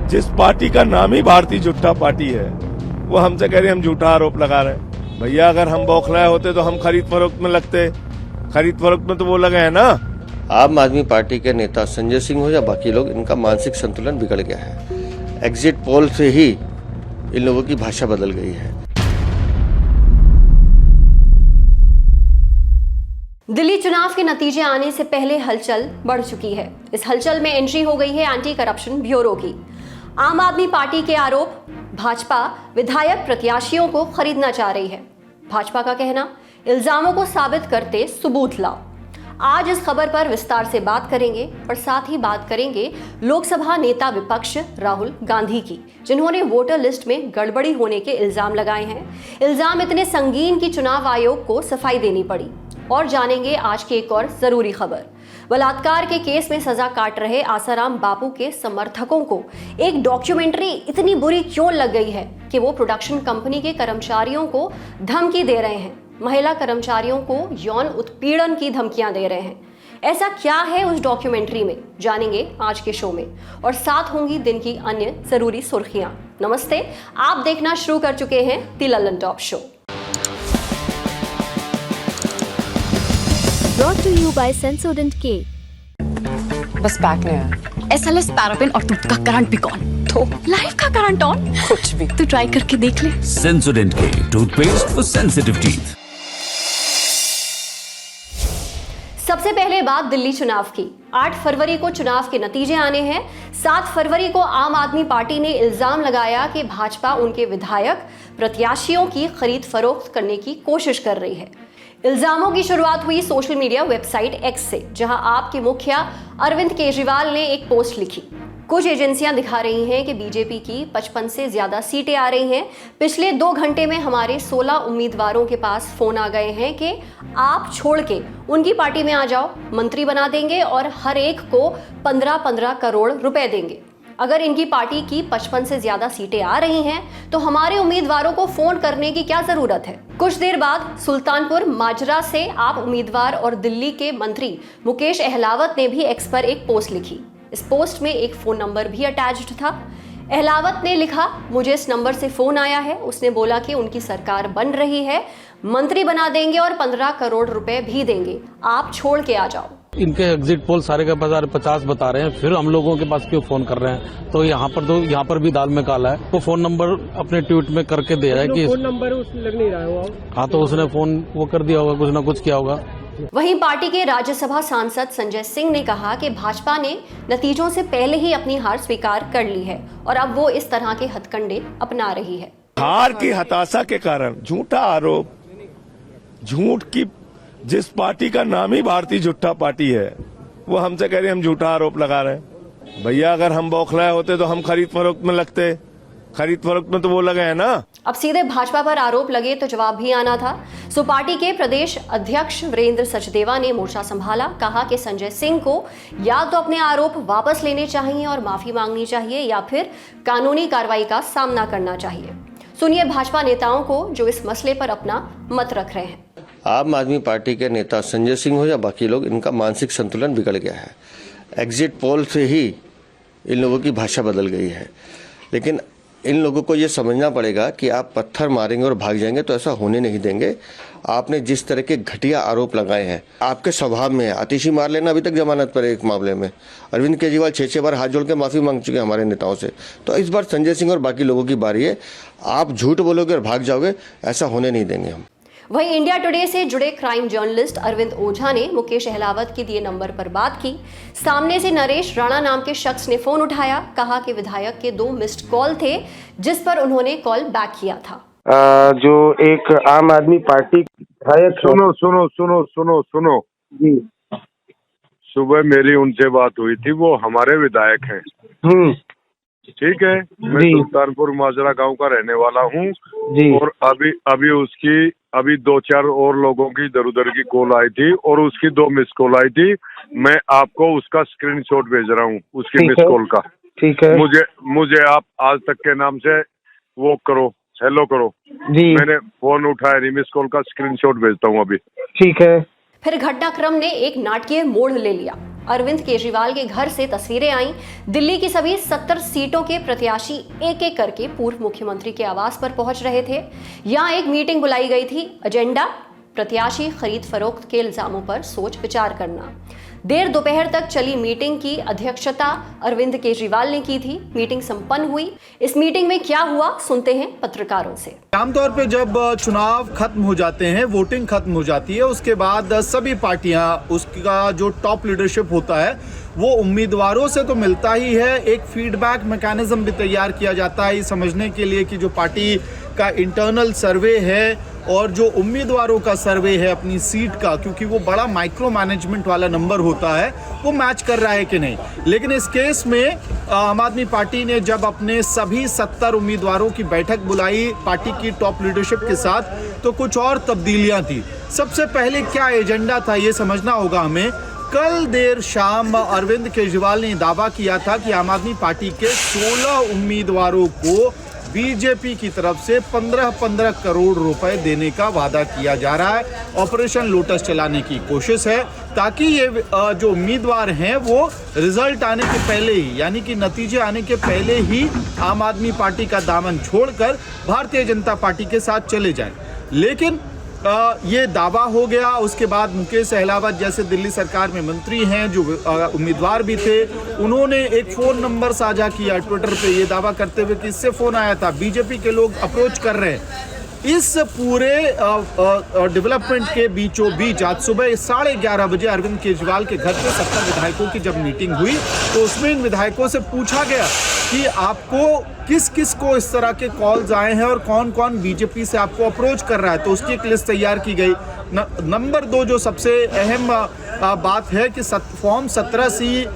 जिस पार्टी का नाम ही भारतीय जनता पार्टी है, वो हमसे कह रहे हम झूठा आरोप लगा रहे हैं। भैया अगर हम बौखलाए होते तो हम खरीद फरोख्त में लगते। खरीद फरोख्त में तो वो लगे हैं ना। आम आदमी पार्टी के नेता संजय सिंह हो या बाकी लोग, इनका मानसिक संतुलन बिगड़ गया है। एग्जिट पोल से ही इन लोगों की भाषा बदल गई है। दिल्ली चुनाव के नतीजे आने से पहले हलचल बढ़ चुकी है। इस हलचल में एंट्री हो गई है एंटी करप्शन ब्यूरो की। आम आदमी पार्टी के आरोप, भाजपा विधायक प्रत्याशियों को खरीदना चाह रही है। भाजपा का कहना, इल्जामों को साबित करते सबूत लाओ। आज इस खबर पर विस्तार से बात करेंगे और साथ ही बात करेंगे लोकसभा नेता विपक्ष राहुल गांधी की, जिन्होंने वोटर लिस्ट में गड़बड़ी होने के इल्जाम लगाए हैं। इल्जाम इतने संगीन कि चुनाव आयोग को सफाई देनी पड़ी। और जानेंगे आज की एक और जरूरी खबर, बलात्कार के केस में सजा काट रहे आसाराम बापू के समर्थकों को एक डॉक्यूमेंट्री इतनी बुरी क्यों लग गई है कि वो प्रोडक्शन कंपनी के कर्मचारियों को धमकी दे रहे हैं, महिला कर्मचारियों को यौन उत्पीड़न की धमकियां दे रहे हैं। ऐसा क्या है उस डॉक्यूमेंट्री में, जानेंगे आज के शो में। और साथ होंगी दिन की अन्य जरूरी सुर्खियां। नमस्ते, आप देखना शुरू कर चुके हैं the Lallan top show. Brought to you by Sensodyne K। बस बैक नहीं आया। SLS पैराफिन और दूध का करंट भी कौन? तो लाइफ का करंट ऑन? कुछ भी। तो ट्राई करके देख ले। Sensodyne K toothpaste for sensitive teeth. सबसे पहले बात दिल्ली चुनाव की। 8 फरवरी को चुनाव के नतीजे आने हैं। 7 फरवरी को आम आदमी पार्टी ने इल्जाम लगाया कि भाजपा उनके विधायक प्रत्याशियों की खरीद फरोख्त करने की कोशिश कर रही है। इल्जामों की शुरुआत हुई सोशल मीडिया वेबसाइट एक्स से, जहां आप के मुखिया अरविंद केजरीवाल ने एक पोस्ट लिखी। कुछ एजेंसियां दिखा रही हैं कि बीजेपी की 55 से ज्यादा सीटें आ रही हैं। पिछले 2 घंटे में हमारे 16 उम्मीदवारों के पास फोन आ गए हैं कि आप छोड़ के उनकी पार्टी में आ जाओ, मंत्री बना देंगे और हर एक को 15-15 करोड़ रुपए देंगे। अगर इनकी पार्टी की 55 से ज्यादा सीटें आ रही हैं तो हमारे उम्मीदवारों को फोन करने की क्या जरूरत है। कुछ देर बाद सुल्तानपुर माजरा से आप उम्मीदवार और दिल्ली के मंत्री मुकेश अहलावत ने भी एक्स पर एक पोस्ट लिखी। इस पोस्ट में एक फोन नंबर भी अटैच्ड था। अहलावत ने लिखा, मुझे इस नंबर से फोन आया है, उसने बोला कि उनकी सरकार बन रही है, मंत्री बना देंगे और 15 करोड़ रुपए भी देंगे, आप छोड़ के आ जाओ। इनके एग्जिट पोल सारे का 50 बता रहे हैं, फिर हम लोगों के पास क्यों फोन कर रहे हैं? तो यहाँ पर भी दाल में काला है। तो फोन नंबर अपने ट्वीट में करके दे रहा है कि फोन नंबर लग नहीं रहा है। हाँ, तो उसने फोन वो कर दिया होगा, कुछ ना कुछ किया होगा। वहीं पार्टी के राज्यसभा सांसद संजय सिंह ने कहा कि भाजपा ने नतीजों से पहले ही अपनी हार स्वीकार कर ली है और अब वो इस तरह के हथकंडे अपना रही है। हार की हताशा के कारण झूठा आरोप, झूठ की, जिस पार्टी का नाम ही भारतीय जनता पार्टी है, वो हमसे कह रहे हम झूठा आरोप लगा रहे हैं। भैया अगर हम बौखलाए होते तो हम खरीद फरोख्त में लगते। खरीद फरोख्त में तो वो लगे हैं ना। अब सीधे भाजपा पर आरोप लगे तो जवाब भी आना था। सो पार्टी के प्रदेश अध्यक्ष वीरेंद्र सचदेवा ने मोर्चा संभाला। कहा कि संजय सिंह को या तो अपने आरोप वापस लेने चाहिए और माफी मांगनी चाहिए या फिर कानूनी कार्रवाई का सामना करना चाहिए। सुनिए भाजपा नेताओं को जो इस मसले पर अपना मत रख रहे हैं। आम आदमी पार्टी के नेता संजय सिंह हो या बाकी लोग, इनका मानसिक संतुलन बिगड़ गया है। एग्जिट पोल से ही इन लोगों की भाषा बदल गई है। लेकिन इन लोगों को ये समझना पड़ेगा कि आप पत्थर मारेंगे और भाग जाएंगे तो ऐसा होने नहीं देंगे। आपने जिस तरह के घटिया आरोप लगाए हैं, आपके स्वभाव में है। आतिशी मार लेना अभी तक जमानत पर है एक मामले में। अरविंद केजरीवाल 6 बार हाथ जोड़ के माफी मांग चुके हैं हमारे नेताओं से। तो इस बार संजय सिंह और बाकी लोगों की बारी है। आप झूठ बोलोगे और भाग जाओगे, ऐसा होने नहीं देंगे हम। वहीं इंडिया टुडे से जुड़े क्राइम जर्नलिस्ट अरविंद ओझा ने मुकेश अहलावत के दिए नंबर पर बात की। सामने से नरेश राणा नाम के शख्स ने फोन उठाया। कहा कि विधायक के 2 मिस्ड कॉल थे जिस पर उन्होंने कॉल बैक किया था। जो एक आम आदमी पार्टी विधायक, सुनो जी, सुबह मेरी उनसे बात हुई थी, वो हमारे विधायक हैं। ठीक है, मैं सुल्तानपुर माजरा गांव का रहने वाला हूँ। और अभी 2-4 और लोगों की इधर उधर की कॉल आई थी और उसकी 2 मिस कॉल आई थी। मैं आपको उसका स्क्रीनशॉट भेज रहा हूँ, उसकी मिस कॉल का। ठीक है, मुझे आप आज तक के नाम से वो करो, हेलो करो जी। मैंने फोन उठाया नहीं, मिस कॉल का स्क्रीनशॉट भेजता हूँ अभी। ठीक है। फिर घटनाक्रम ने एक नाटकीय मोड़ ले लिया। अरविंद केजरीवाल के घर से तस्वीरें आईं। दिल्ली की सभी 70 सीटों के प्रत्याशी एक एक करके पूर्व मुख्यमंत्री के आवास पर पहुंच रहे थे। यहां एक मीटिंग बुलाई गई थी। एजेंडा प्रत्याशी खरीद फरोख्त के इल्जामों पर सोच विचार करना। देर दोपहर तक चली मीटिंग की अध्यक्षता अरविंद केजरीवाल ने की थी। मीटिंग संपन्न हुई। इस मीटिंग में क्या हुआ, सुनते हैं पत्रकारों से। आमतौर पे जब चुनाव खत्म हो जाते हैं, वोटिंग खत्म हो जाती है, उसके बाद सभी पार्टियां, उसका जो टॉप लीडरशिप होता है वो उम्मीदवारों से तो मिलता ही है। एक फीडबैक मैकेनिज्म भी तैयार किया जाता है ये समझने के लिए कि जो पार्टी का इंटरनल सर्वे है और जो उम्मीदवारों का सर्वे है अपनी सीट का, क्योंकि वो बड़ा माइक्रो मैनेजमेंट वाला नंबर होता है, वो मैच कर रहा है कि नहीं। लेकिन इस केस में आम आदमी पार्टी ने जब अपने सभी 70 उम्मीदवारों की बैठक बुलाई पार्टी की टॉप लीडरशिप के साथ, तो कुछ और तब्दीलियां थी। सबसे पहले क्या एजेंडा था ये समझना होगा हमें। कल देर शाम अरविंद केजरीवाल ने दावा किया था कि आम आदमी पार्टी के 16 उम्मीदवारों को बीजेपी की तरफ से 15-15 करोड़ रुपए देने का वादा किया जा रहा है। ऑपरेशन लोटस चलाने की कोशिश है ताकि ये जो उम्मीदवार हैं वो रिजल्ट आने के पहले ही, यानी कि नतीजे आने के पहले ही आम आदमी पार्टी का दामन छोड़कर भारतीय जनता पार्टी के साथ चले जाएं। लेकिन ये दावा हो गया। उसके बाद मुकेश अहलावत जैसे दिल्ली सरकार में मंत्री हैं जो उम्मीदवार भी थे, उन्होंने एक फ़ोन नंबर साझा किया ट्विटर पे ये दावा करते हुए कि इससे फ़ोन आया था, बीजेपी के लोग अप्रोच कर रहे हैं। इस पूरे डेवलपमेंट के बीचों बीच आज सुबह 11:30 बजे अरविंद केजरीवाल के घर पे 70 विधायकों की जब मीटिंग हुई तो उसमें इन विधायकों से पूछा गया कि आपको किस किस को इस तरह के कॉल्स आए हैं और कौन कौन बीजेपी से आपको अप्रोच कर रहा है। तो उसकी एक लिस्ट तैयार की गई। नंबर 2 जो सबसे अहम बात है कि फॉर्म 17C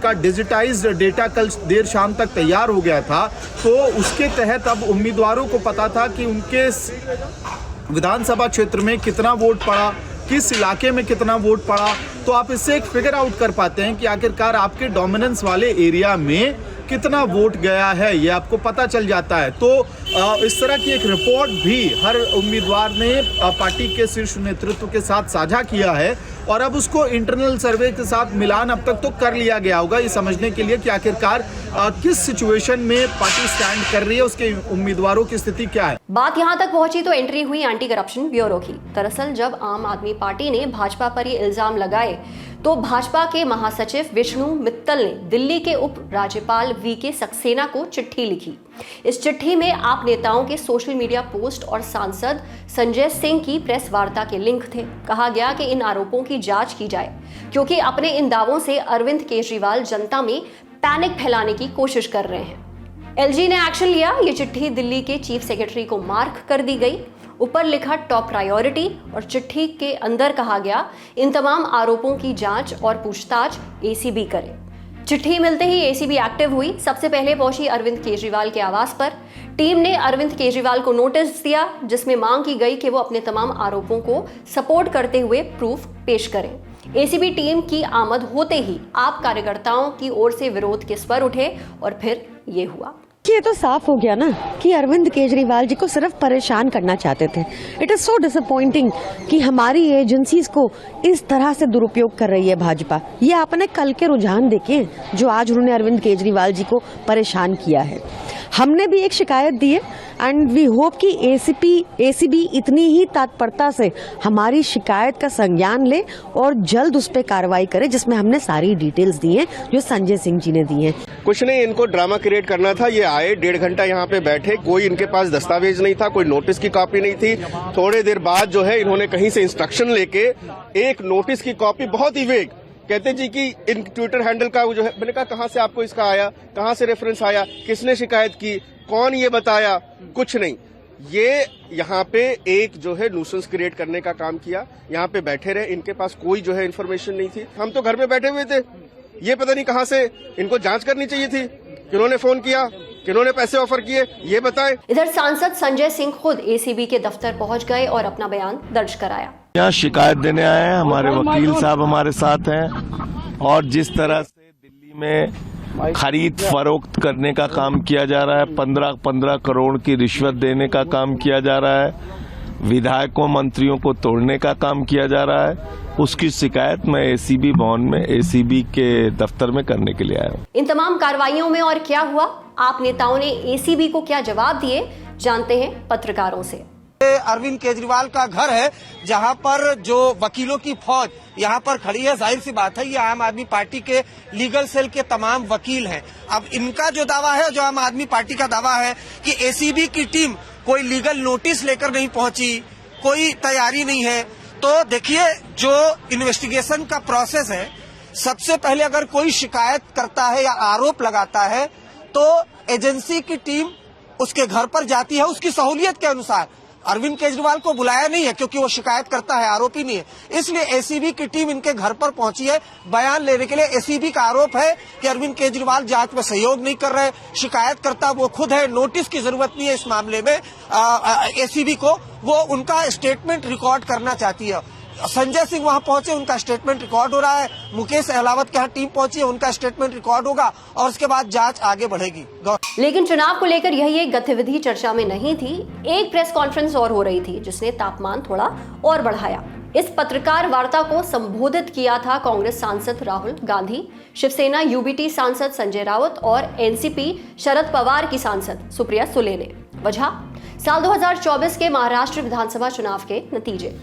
का डिजिटाइज्ड डेटा कल देर शाम तक तैयार हो गया था। तो उसके तहत अब उम्मीदवारों को पता था कि उनके विधानसभा क्षेत्र में कितना वोट पड़ा, किस इलाके में कितना वोट पड़ा। तो आप इससे एक फिगर आउट कर पाते हैं कि आखिरकार आपके डोमिनेंस वाले एरिया में कितना वोट गया है, ये आपको पता चल जाता है। तो इस तरह की एक रिपोर्ट भी हर उम्मीदवार ने पार्टी के शीर्ष नेतृत्व के साथ साझा किया है और अब उसको इंटरनल सर्वे के साथ मिलान अब तक तो कर लिया गया होगा ये समझने के लिए कि आखिरकार किस सिचुएशन में पार्टी स्टैंड कर रही है, उसके उम्मीदवारों की स्थिति क्या है। बात यहां तक पहुंची तो एंट्री हुई एंटी करप्शन ब्यूरो की। दरअसल जब आम आदमी पार्टी ने भाजपा पर ये इल्जाम लगाए तो भाजपा के महासचिव विष्णु मित्तल ने दिल्ली के उप राज्यपाल वीके सक्सेना को चिट्ठी लिखी। इस चिट्ठी में आप नेताओं के सोशल मीडिया पोस्ट और सांसद संजय सिंह की प्रेस वार्ता के लिंक थे। कहा गया कि इन आरोपों की जांच की जाए क्योंकि अपने इन दावों से अरविंद केजरीवाल जनता में पैनिक फैलाने की कोशिश कर रहे हैं। एलजी ने एक्शन लिया। ये चिट्ठी दिल्ली के चीफ सेक्रेटरी को मार्क कर दी गई। ऊपर लिखा टॉप प्रायोरिटी और चिट्ठी के अंदर कहा गया इन तमाम आरोपों की जांच और पूछताछ एसीबी करे। चिट्ठी मिलते ही एसीबी एक्टिव हुई। सबसे पहले पहुंची अरविंद केजरीवाल के आवास पर। टीम ने अरविंद केजरीवाल को नोटिस दिया जिसमें मांग की गई कि वो अपने तमाम आरोपों को सपोर्ट करते हुए प्रूफ पेश करें। एसीबी टीम की आमद होते ही आप कार्यकर्ताओं की ओर से विरोध के स्वर उठे और फिर ये हुआ। ये तो साफ हो गया ना कि अरविंद केजरीवाल जी को सिर्फ परेशान करना चाहते थे। इट इज सो डिसअपॉइंटिंग कि हमारी एजेंसीज को इस तरह से दुरुपयोग कर रही है भाजपा। ये आपने कल के रुझान देखे जो आज उन्होंने अरविंद केजरीवाल जी को परेशान किया है। हमने भी एक शिकायत दी है एंड वी होप कि एसीबी इतनी ही तत्परता से हमारी शिकायत का संज्ञान ले और जल्द उस पर कार्रवाई करे जिसमें हमने सारी डिटेल्स दी हैं जो संजय सिंह जी ने दी हैं। कुछ नहीं, इनको ड्रामा क्रिएट करना था। ये आए 1.5 घंटा यहाँ पे बैठे, कोई इनके पास दस्तावेज नहीं था, कोई नोटिस की कॉपी नहीं थी। थोड़े देर बाद जो है इन्होंने कहीं से इंस्ट्रक्शन लेके एक नोटिस की कॉपी बहुत ही वेग कहते जी कि इन ट्विटर हैंडल का वो जो है, मैंने कहा कहाँ से आपको इसका आया, कहाँ से रेफरेंस आया, किसने शिकायत की, कौन ये बताया, कुछ नहीं। ये यहाँ पे एक जो है न्यूसेंस क्रिएट करने का काम किया। यहाँ पे बैठे रहे, इनके पास कोई जो है इन्फॉर्मेशन नहीं थी। हम तो घर पे बैठे हुए थे, ये पता नहीं कहाँ से। इनको जांच करनी चाहिए थी, किन्होंने फोन किया, किन्होंने पैसे ऑफर किए, ये बताएं। इधर सांसद संजय सिंह खुद एसीबी के दफ्तर पहुंच गए और अपना बयान दर्ज कराया। यहाँ शिकायत देने आए हैं, हमारे वकील साहब हमारे साथ हैं और जिस तरह से दिल्ली में खरीद फरोख्त करने का काम किया जा रहा है, 15 करोड़ की रिश्वत देने का काम किया जा रहा है, विधायकों मंत्रियों को तोड़ने का काम किया जा रहा है। उसकी शिकायत मैं एसीबी भवन में एसीबी के दफ्तर में करने के लिए आया हूँ। इन तमाम कार्रवाइयों में और क्या हुआ, आप नेताओं ने एसीबी को क्या जवाब दिए, जानते हैं पत्रकारों से। अरविंद केजरीवाल का घर है जहां पर जो वकीलों की फौज यहां पर खड़ी है। जाहिर सी बात है ये आम आदमी पार्टी के लीगल सेल के तमाम वकील हैं। अब इनका जो दावा है, जो आम आदमी पार्टी का दावा है कि एसीबी की टीम कोई लीगल नोटिस लेकर नहीं पहुंची, कोई तैयारी नहीं है। तो देखिए, जो इन्वेस्टिगेशन का प्रोसेस है, सबसे पहले अगर कोई शिकायत करता है या आरोप लगाता है तो एजेंसी की टीम उसके घर पर जाती है उसकी सहूलियत के अनुसार। अरविंद केजरीवाल को बुलाया नहीं है क्योंकि वो शिकायत करता है, आरोपी नहीं है, इसलिए एसीबी की टीम इनके घर पर पहुंची है बयान लेने के लिए। एसीबी का आरोप है कि अरविंद केजरीवाल जांच में सहयोग नहीं कर रहे, शिकायतकर्ता वो खुद है, नोटिस की जरूरत नहीं है इस मामले में। एसीबी को वो उनका स्टेटमेंट रिकॉर्ड करना चाहती है। संजय सिंह वहां पहुंचे, उनका स्टेटमेंट रिकॉर्ड हो रहा है। मुकेश अहलावत के यहाँ टीम पहुंची है, उनका स्टेटमेंट रिकॉर्ड होगा और उसके बाद जांच आगे बढ़ेगी। लेकिन चुनाव को लेकर यही एक गतिविधि चर्चा में नहीं थी। एक प्रेस कॉन्फ्रेंस और हो रही थी जिसने तापमान थोड़ा और बढ़ाया। इस पत्रकार वार्ता को संबोधित किया था कांग्रेस सांसद राहुल गांधी, शिवसेना यूबीटी सांसद संजय राउत और एनसीपी शरद पवार की सांसद सुप्रिया सुले ने। वजह साल 2024 के महाराष्ट्र विधानसभा चुनाव के नतीजे।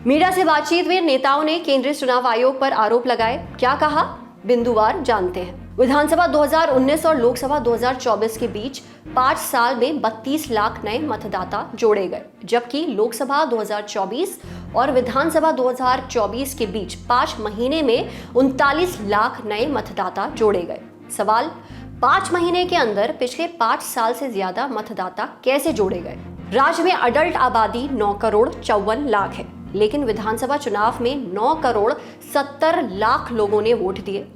मीडिया से बातचीत में नेताओं ने केंद्रीय चुनाव आयोग पर आरोप लगाए। क्या कहा, बिंदुवार जानते हैं। विधानसभा 2019 और लोकसभा 2024 के बीच 5 साल में 32 लाख नए मतदाता जोड़े गए, जबकि लोकसभा 2024 और विधानसभा 2024 के बीच 5 महीने में 39 लाख नए मतदाता जोड़े गए। सवाल, 5 महीने के अंदर पिछले 5 साल से ज्यादा मतदाता कैसे जोड़े गए? राज्य में अडल्ट आबादी 9 करोड़ 54 लाख है, लेकिन विधानसभा चुनाव में 9 करोड़ 70 लाख लोगों ने वोट दिए।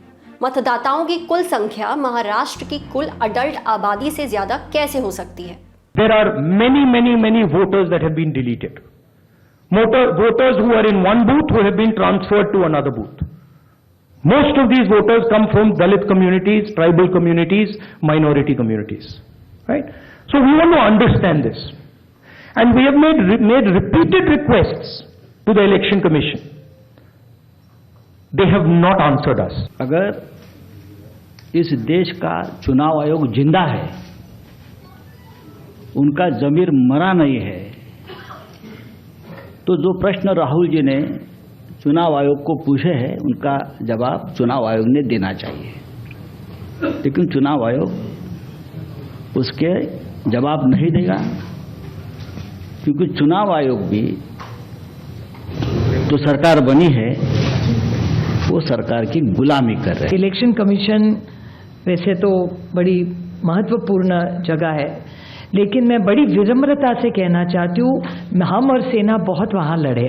मतदाताओं की कुल संख्या महाराष्ट्र की कुल अडल्ट आबादी से ज्यादा कैसे हो सकती है? There are many voters that have been deleted. Voters who are in one booth who have been transferred to another booth. Most of these voters come from Dalit communities, tribal communities, minority communities. Right? So we want to understand this. And we have made repeated requests to the Election Commission. They have not answered us. अगर इस देश का चुनाव आयोग जिंदा है, उनका जमीर मरा नहीं है, तो जो प्रश्न राहुल जी ने चुनाव आयोग को पूछे हैं उनका जवाब चुनाव आयोग ने देना चाहिए। लेकिन चुनाव आयोग उसके जवाब नहीं देगा, क्योंकि चुनाव आयोग भी जो सरकार बनी है वो सरकार की गुलामी कर रहे हैं। इलेक्शन कमीशन वैसे तो बड़ी महत्वपूर्ण जगह है, लेकिन मैं बड़ी विनम्रता से कहना चाहती हूँ, हम और सेना बहुत वहाँ लड़े।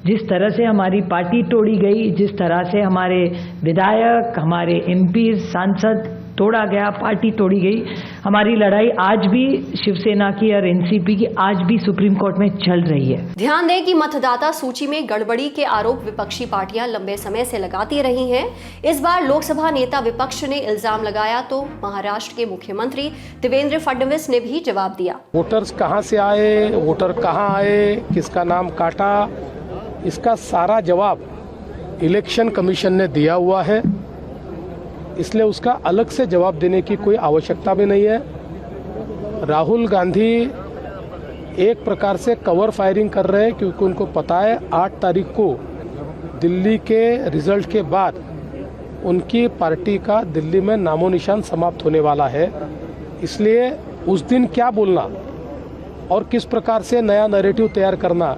जिस तरह से हमारी पार्टी तोड़ी गई, जिस तरह से हमारे विधायक, हमारे एमपी, सांसद तोड़ा गया, पार्टी तोड़ी गई, हमारी लड़ाई आज भी शिवसेना की और एनसीपी की आज भी सुप्रीम कोर्ट में चल रही है। ध्यान दें कि मतदाता सूची में गड़बड़ी के आरोप विपक्षी पार्टियां लंबे समय से लगाती रही हैं। इस बार लोकसभा नेता विपक्ष ने इल्जाम लगाया तो महाराष्ट्र के मुख्यमंत्री देवेंद्र फडणवीस ने भी जवाब दिया। वोटर्स कहां से आए, वोटर कहां आए, किसका नाम काटा, इसका सारा जवाब इलेक्शन कमीशन ने दिया हुआ है, इसलिए उसका अलग से जवाब देने की कोई आवश्यकता भी नहीं है। राहुल गांधी एक प्रकार से कवर फायरिंग कर रहे हैं, क्योंकि उनको पता है 8 तारीख को दिल्ली के रिजल्ट के बाद उनकी पार्टी का दिल्ली में नामो निशान समाप्त होने वाला है। इसलिए उस दिन क्या बोलना और किस प्रकार से नया नैरेटिव तैयार करना,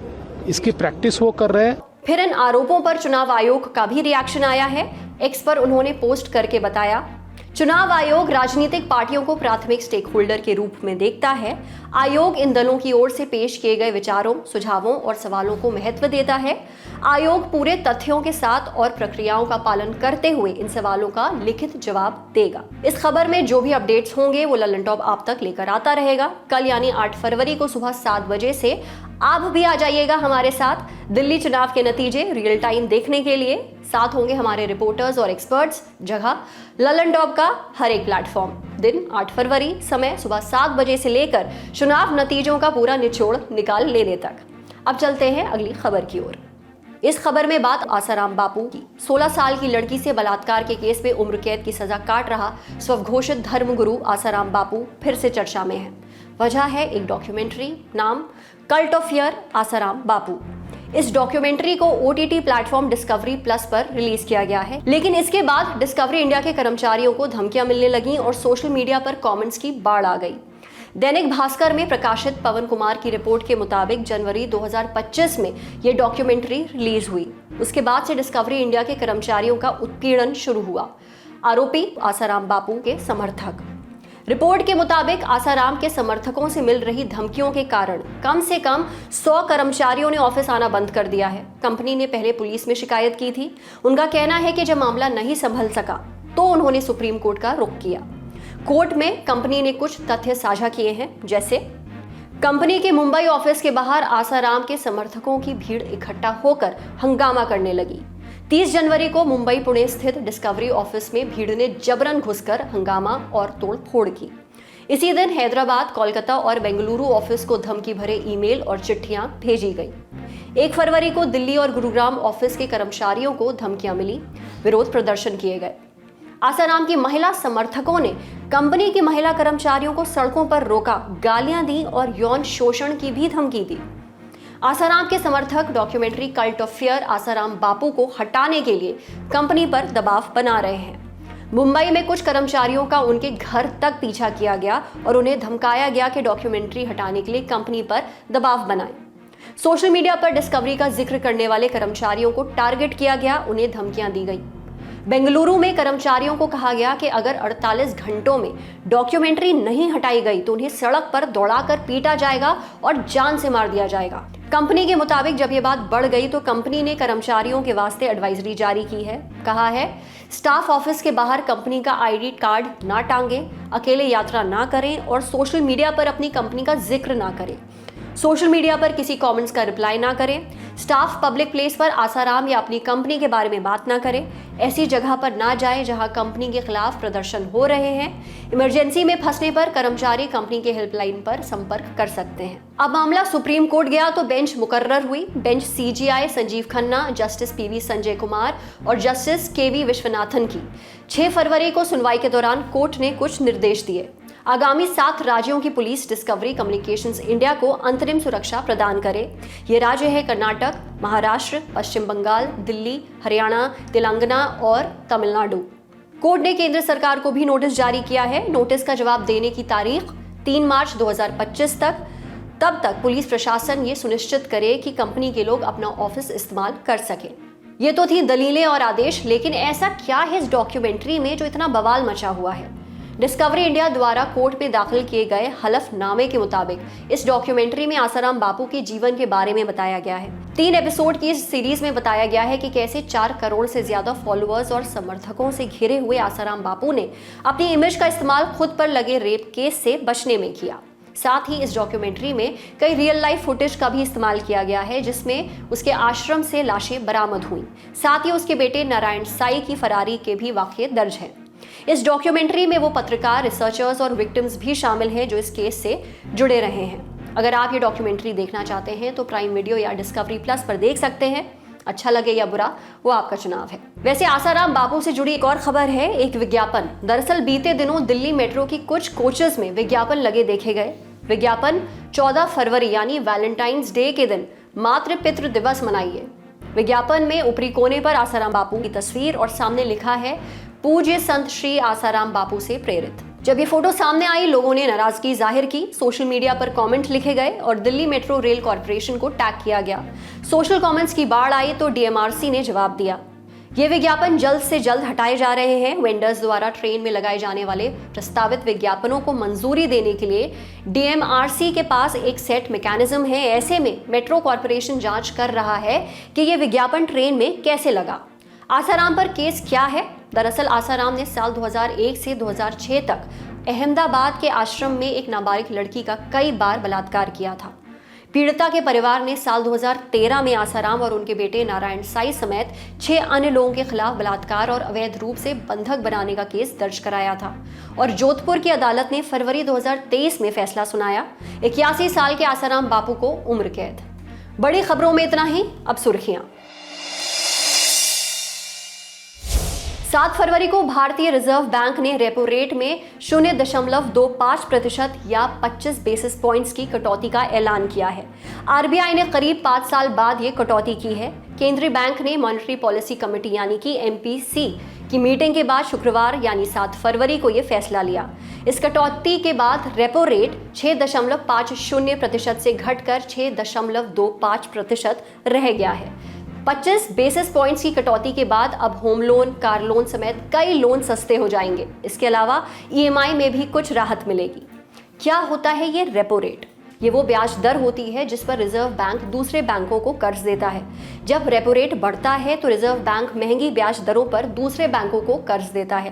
इसकी प्रैक्टिस वो कर रहे हैं। फिर इन आरोपों पर चुनाव आयोग का भी रिएक्शन आया है। एक्स पर उन्होंने पोस्ट करके बताया, चुनाव आयोग राजनीतिक पार्टियों को प्राथमिक स्टेक होल्डर के रूप में देखता है। आयोग इन दलों की ओर से पेश किए गए विचारों, सुझावों और सवालों को महत्व देता है। आयोग पूरे तथ्यों के साथ और प्रक्रियाओं का पालन करते हुए इन सवालों का लिखित जवाब देगा। इस खबर में जो भी अपडेट्स होंगे वो ललन टॉप आप तक लेकर आता रहेगा। कल यानी 8 फरवरी को सुबह 7 बजे से आप भी आ जाइएगा हमारे साथ दिल्ली चुनाव के नतीजे रियल टाइम देखने के लिए। साथ होंगे हमारे रिपोर्टर्स और एक्सपर्ट्स। जगह ललन टॉप का हर एक प्लेटफॉर्म। दिन 8 फरवरी, समय सुबह 7 बजे से लेकर चुनाव नतीजों का पूरा निचोड़ निकाल लेने तक। अब चलते हैं अगली खबर की ओर। इस खबर में बात आसाराम बापू की। 16 साल की लड़की से बलात्कार के केस में उम्र कैद की सजा काट रहा स्वघोषित धर्मगुरु आसाराम बापू फिर से चर्चा में है। वजह है एक डॉक्यूमेंट्री नाम कल्ट ऑफ फियर आसाराम बापू। इस डॉक्यूमेंट्री को OTT प्लेटफॉर्म डिस्कवरी प्लस पर रिलीज किया गया है, लेकिन इसके बाद डिस्कवरी इंडिया के कर्मचारियों को धमकियां मिलने लगीं और सोशल मीडिया पर कमेंट्स की बाढ़ आ गई। दैनिक भास्कर में प्रकाशित पवन कुमार की रिपोर्ट के मुताबिक जनवरी 2025 में यह डॉक्यूमेंट्री रिलीज हुई। उसके बाद से डिस्कवरी इंडिया के कर्मचारियों का उत्पीड़न शुरू हुआ। आरोपी आसाराम बापू के समर्थक। रिपोर्ट के मुताबिक आसाराम के समर्थकों से मिल रही धमकियों के कारण कम से कम 100 कर्मचारियों ने ऑफिस आना बंद कर दिया है। कंपनी ने पहले पुलिस में शिकायत की थी। उनका कहना है कि जब मामला नहीं संभल सका तो उन्होंने सुप्रीम कोर्ट का रुख किया। कोर्ट में कंपनी ने कुछ तथ्य साझा किए हैं, जैसे कंपनी के मुंबई ऑफिस के बाहर आसाराम के समर्थकों की भीड़ इकट्ठा होकर हंगामा करने लगी। 30 जनवरी को मुंबई पुणे स्थित डिस्कवरी ऑफिस में भीड़ ने जबरन घुसकर हंगामा और तोड़फोड़ की। इसी दिन हैदराबाद, कोलकाता और बेंगलुरु ऑफिस को धमकी भरे ईमेल और चिट्ठियां भेजी गई। 1 फरवरी को दिल्ली और गुरुग्राम ऑफिस के कर्मचारियों को धमकियां मिली। विरोध प्रदर्शन किए गए। आसाराम की महिला समर्थकों ने कंपनी की महिला कर्मचारियों को सड़कों पर रोका, गालियां दी और यौन शोषण की भी धमकी दी। आसाराम के समर्थक documentary cult of fear Asaram Bapu को हटाने के लिए कंपनी पर दबाव बना रहे हैं। मुंबई में कुछ कर्मचारियों का उनके घर तक पीछा किया गया और उन्हें धमकाया गया कि डॉक्यूमेंट्री हटाने के लिए कंपनी पर दबाव बनाएं। सोशल मीडिया पर डिस्कवरी का जिक्र करने वाले कर्मचारियों को टारगेट किया गया, उन्हें धमकियां दी गई। बेंगलुरु में कर्मचारियों को कहा गया कि अगर 48 घंटों में डॉक्यूमेंट्री नहीं हटाई गई तो उन्हें सड़क पर दौड़ाकर पीटा जाएगा और जान से मार दिया जाएगा। कंपनी के मुताबिक जब ये बात बढ़ गई तो कंपनी ने कर्मचारियों के वास्ते एडवाइजरी जारी की है। कहा है, स्टाफ ऑफिस के बाहर कंपनी का ID कार्ड ना टांगे, अकेले यात्रा ना करें और सोशल मीडिया पर अपनी कंपनी का जिक्र ना करें। सोशल मीडिया पर किसी कमेंट्स का रिप्लाई ना करें। स्टाफ पब्लिक प्लेस पर आसाराम या अपनी कंपनी के बारे में बात ना करें। ऐसी जगह पर ना जाएं जहां कंपनी के खिलाफ प्रदर्शन हो रहे हैं। इमरजेंसी में फंसने पर कर्मचारी कंपनी के हेल्पलाइन पर संपर्क कर सकते हैं। अब मामला सुप्रीम कोर्ट गया तो बेंच मुकर्रर हुई। Bench CGI Sanjeev Khanna, justice PV Sanjay Kumar और जस्टिस KV विश्वनाथन की 6 फरवरी को सुनवाई के दौरान कोर्ट ने कुछ निर्देश दिए। आगामी 7 राज्यों की पुलिस डिस्कवरी कम्युनिकेशंस इंडिया को अंतरिम सुरक्षा प्रदान करे। ये राज्य है कर्नाटक, महाराष्ट्र, पश्चिम बंगाल, दिल्ली, हरियाणा, तेलंगाना और तमिलनाडु। कोर्ट ने केंद्र सरकार को भी नोटिस जारी किया है। नोटिस का जवाब देने की तारीख 3 मार्च 2025 तक। तब तक पुलिस प्रशासन ये सुनिश्चित करे कि कंपनी के लोग अपना ऑफिस इस्तेमाल कर सकें। ये तो थी दलीलें और आदेश, लेकिन ऐसा क्या है इस डॉक्यूमेंट्री में जो इतना बवाल मचा हुआ है? डिस्कवरी इंडिया द्वारा कोर्ट में दाखिल किए गए हलफनामे के मुताबिक इस डॉक्यूमेंट्री में आसाराम बापू के जीवन के बारे में बताया गया है। 3 एपिसोड की इस सीरीज में बताया गया है कि कैसे 4 करोड़ से ज्यादा फॉलोअर्स और समर्थकों से घिरे हुए आसाराम बापू ने अपनी इमेज का इस्तेमाल खुद पर लगे रेप केस से बचने में किया। साथ ही इस डॉक्यूमेंट्री में कई रियल लाइफ फुटेज का भी इस्तेमाल किया गया है, जिसमें उसके आश्रम से लाशें बरामद हुई। साथ ही उसके बेटे नारायण साई की फरारी के भी वाकये दर्ज हैं। इस डॉक्यूमेंट्री में वो पत्रकार, रिसर्चर्स और विक्टिम्स भी शामिल हैं जो इस केस से जुड़े रहे हैं। अगर आप ये डॉक्यूमेंट्री देखना चाहते हैं तो प्राइम वीडियो या डिस्कवरी प्लस पर देख सकते हैं। अच्छा लगे या बुरा, वो आपका चुनाव है। वैसे आसाराम बापू से जुड़ी एक और खबर है, एक विज्ञापन। दरअसल बीते दिनों दिल्ली मेट्रो की कुछ कोचेस में विज्ञापन लगे देखे गए। विज्ञापन 14 फरवरी यानी वैलेंटाइंस डे के दिन मातृ पितृ दिवस मनाइए। विज्ञापन में ऊपरी कोने पर आसाराम बापू की तस्वीर और सामने लिखा है, पूज्य संत श्री आसाराम बापू से प्रेरित। जब ये फोटो सामने आई, लोगों ने नाराजगी जाहिर की। सोशल मीडिया पर कमेंट लिखे गए और दिल्ली मेट्रो रेल कॉर्पोरेशन को टैग किया गया। सोशल कमेंट्स की बाढ़ आई तो DMRC ने जवाब दिया। ये विज्ञापन जल्द से जल्द हटाए जा रहे हैं। वेंडर्स द्वारा ट्रेन में लगाए जाने वाले प्रस्तावित विज्ञापनों को मंजूरी देने के लिए DMRC के पास एक सेट मैकेनिज्म है। ऐसे में मेट्रो कॉर्पोरेशन जांच कर रहा है कि ये विज्ञापन ट्रेन में कैसे लगा। आसाराम पर केस क्या है? दरअसल आसाराम ने साल 2001 से 2006 तक अहमदाबाद के आश्रम में एक नाबालिग लड़की का कई बार बलात्कार किया था। पीड़िता के परिवार ने साल 2013 में आसाराम और उनके बेटे नारायण साई समेत 6 अन्य लोगों के खिलाफ बलात्कार और अवैध रूप से बंधक बनाने का केस दर्ज कराया था और जोधपुर की अदालत ने फरवरी 2023 में फैसला सुनाया। 81 साल के आसाराम बापू को उम्र कैद। बड़ी खबरों में इतना ही। अब सुर्खियां। 7 फरवरी को भारतीय रिजर्व बैंक ने रेपो रेट में 0.25% या 25 बेसिस पॉइंट्स की कटौती का ऐलान किया है। आरबीआई ने करीब 5 साल बाद ये कटौती की है। केंद्रीय बैंक ने मॉनेटरी पॉलिसी कमेटी यानी कि एमपीसी की मीटिंग के बाद शुक्रवार यानी 7 फरवरी को ये फैसला लिया। इस कटौती के बाद रेपो रेट 6.50% से घटकर 6.25% रह गया है। 25 बेसिस पॉइंट्स की कटौती के बाद अब होम लोन, कार लोन समेत कई लोन सस्ते हो जाएंगे। इसके अलावा ईएमआई में भी कुछ राहत मिलेगी। क्या होता है ये रेपो रेट? ये वो ब्याज दर होती है जिस पर रिजर्व बैंक दूसरे बैंकों को कर्ज देता है। जब रेपो रेट बढ़ता है तो रिजर्व बैंक महंगी ब्याज दरों पर दूसरे बैंकों को कर्ज देता है।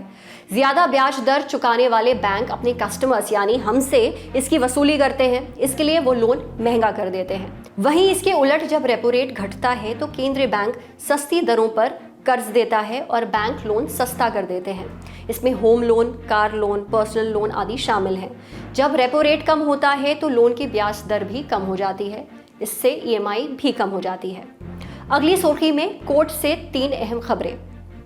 ज्यादा ब्याज दर चुकाने वाले बैंक अपने कस्टमर्स यानी हमसे इसकी वसूली करते हैं, इसके लिए वो लोन महंगा कर देते हैं। वहीं इसके उलट जब रेपो रेट घटता है तो केंद्रीय बैंक सस्ती दरों पर कर्ज देता है और बैंक लोन सस्ता कर देते हैं। इसमें home loan, car loan, personal loan आदि शामिल हैं। जब रेपो रेट कम होता है तो लोन की ब्याज दर भी कम हो जाती है, इससे ईएमआई भी कम हो जाती है। अगली सुर्खी में कोर्ट से 3 अहम खबरें।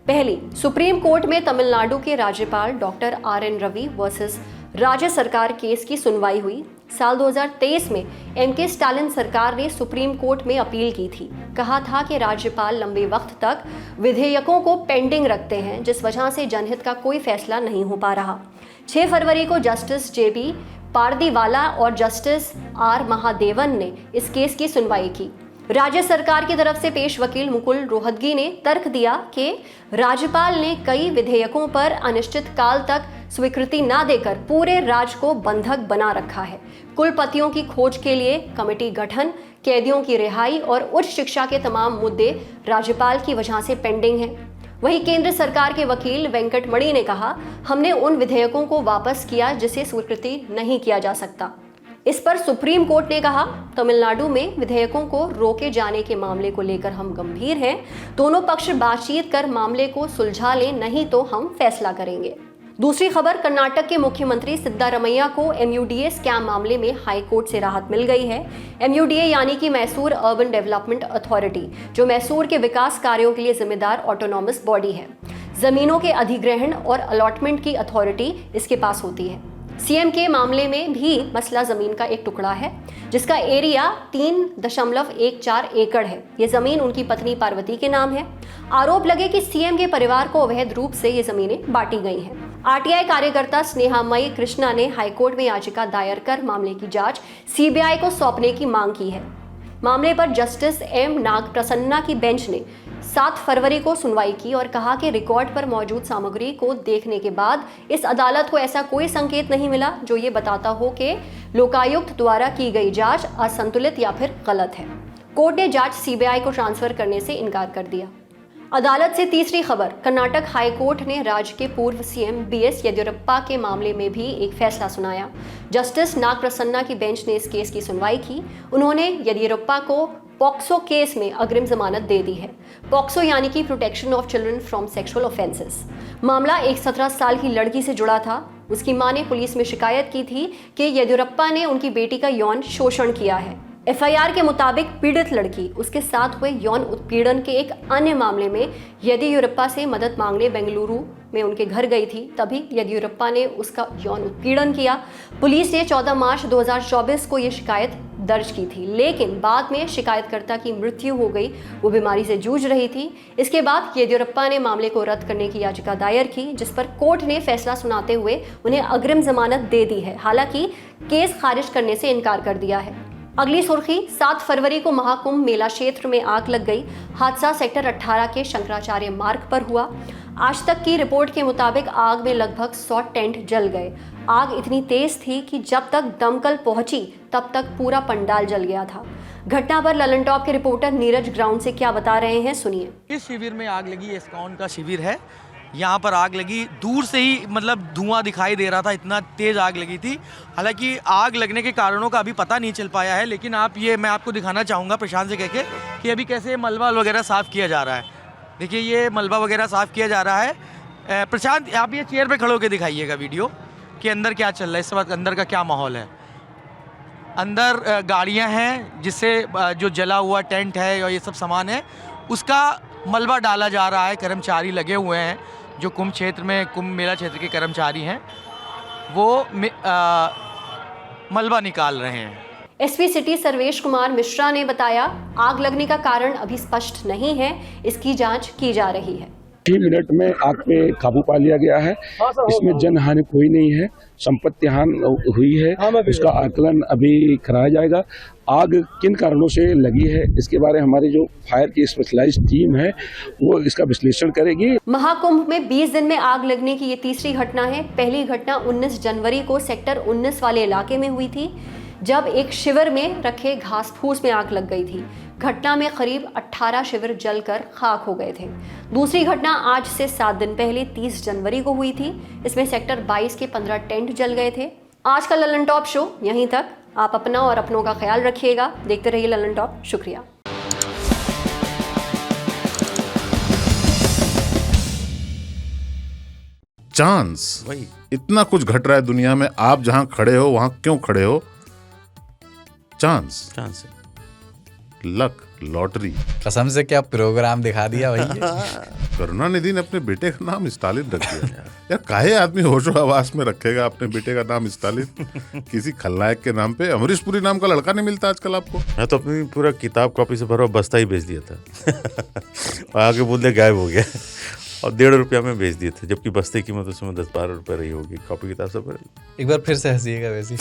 पहली, सुप्रीम कोर्ट में तमिलनाडु के राज्यपाल डॉक्टर आर.एन. रवि वर्सेस राज्य सरकार केस की सुनवाई हुई। साल 2023 में एमके स्टालिन सरकार ने सुप्रीम कोर्ट में अपील की थी। कहा था कि राज्यपाल लंबे वक्त तक विधेयकों को पेंडिंग रखते हैं, जिस वजह से जनहित का कोई फैसला नहीं हो पा रहा। 6 फरवरी को जस्टिस जेबी पारदीवाला और जस्टिस आर महादेवन ने इस केस की सुनवाई की। राज्य सरकार की तरफ से पेश वकील मुकुल रोहतगी ने तर्क दिया कि राज्यपाल ने कई विधेयकों पर अनिश्चित काल तक स्वीकृति न देकर पूरे राज्य को बंधक बना रखा है। कुलपतियों की खोज के लिए कमेटी गठन, कैदियों की रिहाई और उच्च शिक्षा के तमाम मुद्दे राज्यपाल की वजह से पेंडिंग हैं। वहीं केंद्र सरकार के वकील वेंकटमणि ने कहा, हमने उन विधेयकों को वापस किया जिसे स्वीकृति नहीं किया जा सकता। इस पर सुप्रीम कोर्ट ने कहा, तमिलनाडु में विधेयकों को रोके जाने के मामले को लेकर हम गंभीर हैं। दोनों पक्ष बातचीत कर मामले को सुलझा लें, नहीं तो हम फैसला करेंगे। दूसरी खबर, कर्नाटक के मुख्यमंत्री सिद्धारमैया को एमयूडीए स्कैम मामले में हाई कोर्ट से राहत मिल गई है। एमयूडीए यानी कि मैसूर अर्बन डेवलपमेंट अथॉरिटी, जो मैसूर के विकास कार्यों के लिए जिम्मेदार ऑटोनॉमस बॉडी है। जमीनों के अधिग्रहण और अलॉटमेंट की अथॉरिटी इसके पास होती है। सीएम के मामले में भी मसला जमीन का एक टुकड़ा है जिसका एरिया 3.14 एकड़ है। ये जमीन उनकी पत्नी पार्वती के नाम है। आरोप लगे कि सीएम के परिवार को अवैध रूप से ये जमीनें बांटी गई हैं। आरटीआई कार्यकर्ता स्नेहामयी कृष्णा ने हाईकोर्ट में याचिका दायर कर मामले की जांच सीबीआई को सौंपने की मांग की है। मामले पर जस्टिस एम नागप्रसन्ना की बेंच ने 7 फरवरी को सुनवाई की और कहा कि रिकॉर्ड पर मौजूद सामग्री को देखने के बाद इस अदालत को ऐसा कोई संकेत नहीं मिला जो ये बताता हो कि लोकायुक्त द्वारा की गई जांच असंतुलित या फिर गलत है। कोर्ट ने जांच सीबीआई को ट्रांसफर करने से इनकार कर दिया। अदालत से तीसरी खबर, कर्नाटक हाई कोर्ट ने राज्य के पूर्व सीएम बीएस येदियुरप्पा के मामले में भी एक फैसला सुनाया। जस्टिस नागप्रसन्ना की बेंच ने इस केस की सुनवाई की। उन्होंने येदियुरप्पा को पॉक्सो केस में अग्रिम जमानत दे दी है। पॉक्सो यानी कि protection of children from sexual offences. मामला एक 17 साल की लड़की से जुड़ा था। उसकी मां ने पुलिस में शिकायत की थी कि येदियुरप्पा ने उनकी बेटी का यौन शोषण किया है। एफआईआर के मुताबिक पीड़ित लड़की उसके साथ हुए यौन उत्पीड़न के एक अन्य मामले में येदियुरप्पा से मदद मांगने बेंगलुरु में उनके घर गई थी। तभी येदियुरप्पा ने उसका यौन उत्पीड़न किया। पुलिस ने 14 मार्च 2024 को ये शिकायत दर्ज की थी, लेकिन बाद में शिकायतकर्ता की मृत्यु हो गई। वो बीमारी से जूझ रही थी। इसके बाद येदियुरप्पा ने मामले को रद्द करने की याचिका दायर की, जिस पर कोर्ट ने फैसला सुनाते हुए उन्हें अग्रिम जमानत दे दी है। हालांकि केस खारिज करने से इनकार कर दिया है। अगली सुर्खी, 7 फरवरी को महाकुंभ मेला क्षेत्र में आग लग गई। हादसा सेक्टर 18 के शंकराचार्य मार्ग पर हुआ। आज तक की रिपोर्ट के मुताबिक आग में लगभग 100 टेंट जल गए। आग इतनी तेज थी कि जब तक दमकल पहुंची तब तक पूरा पंडाल जल गया था। घटना पर ललन टॉप के रिपोर्टर नीरज ग्राउंड से क्या बता रहे हैं, सुनिए। इस शिविर में आग लगी, इस्कॉन का शिविर है। यहाँ पर आग लगी, दूर से ही मतलब धुआं दिखाई दे रहा था, इतना तेज आग लगी थी। हालांकि आग लगने के कारणों का अभी पता नहीं चल पाया है, लेकिन मैं आपको दिखाना चाहूँगा प्रशांत से कहके कि अभी कैसे मलबा वगैरह साफ़ किया जा रहा है। देखिए ये मलबा वगैरह साफ़ किया जा रहा है। प्रशांत, आप ये चेयर पे खड़े होकर दिखाइएगा वीडियो कि अंदर क्या चल रहा है, इस वक्त अंदर का क्या माहौल है। अंदर गाड़ियां हैं जिससे जो जला हुआ टेंट है और ये सब सामान है उसका मलबा डाला जा रहा है। कर्मचारी लगे हुए हैं जो कुंभ क्षेत्र में, कुंभ मेला क्षेत्र के कर्मचारी हैं, वो मलबा निकाल रहे हैं। एसपी सिटी सर्वेश कुमार मिश्रा ने बताया, आग लगने का कारण अभी स्पष्ट नहीं है, इसकी जांच की जा रही है। 3 मिनट में आग पे काबू पा लिया गया है। इसमें जनहानि कोई नहीं है, संपत्ति हानि हुई है, उसका आकलन अभी कराया जाएगा। आग किन कारणों से लगी है इसके बारे में हमारी जो फायर की स्पेशलाइज्ड टीम है वो इसका विश्लेषण करेगी। महाकुंभ में 20 दिन में आग लगने की ये तीसरी घटना है। पहली घटना 19 जनवरी को सेक्टर 19 वाले इलाके में हुई थी, जब एक शिविर में रखे घास फूस में आग लग गई थी। घटना में करीब 18 शिविर जलकर खाक हो गए थे। दूसरी घटना आज से 7 दिन पहले 30 जनवरी को हुई थी। इसमें सेक्टर 22 के 15 टेंट जल गए थे। आज का ललन टॉप शो यहीं तक। आप अपना और अपनों का ख्याल रखिएगा। देखते रहिए ललन टॉप। शुक्रिया। चांस, वही इतना कुछ घट रहा है दुनिया में, आप जहां खड़े हो वहां क्यों खड़े हो? Chance, luck, lottery. कसम से क्या प्रोग्राम दिखा दिया भाई। करुणानिधि ने अपने बेटे का नाम स्टालिन रख दिया। यार काहे आदमी होशो हवास में रखेगा अपने बेटे का नाम स्टालिन? किसी खलनायक के नाम पे। अमरीश पुरी नाम का लड़का नहीं मिलता आजकल आपको। मैं तो अपनी पूरा किताब कॉपी से भरा बस्ता ही बेच दिया था और आगे बोल दिया गायब हो गया और 1.5 रुपया में बेच दिए थे, जबकि बस्ते की कीमत उसमें 10-12 रुपये रही होगी। कॉपी किताब से एक बार फिर से हंसीएगा वैसे।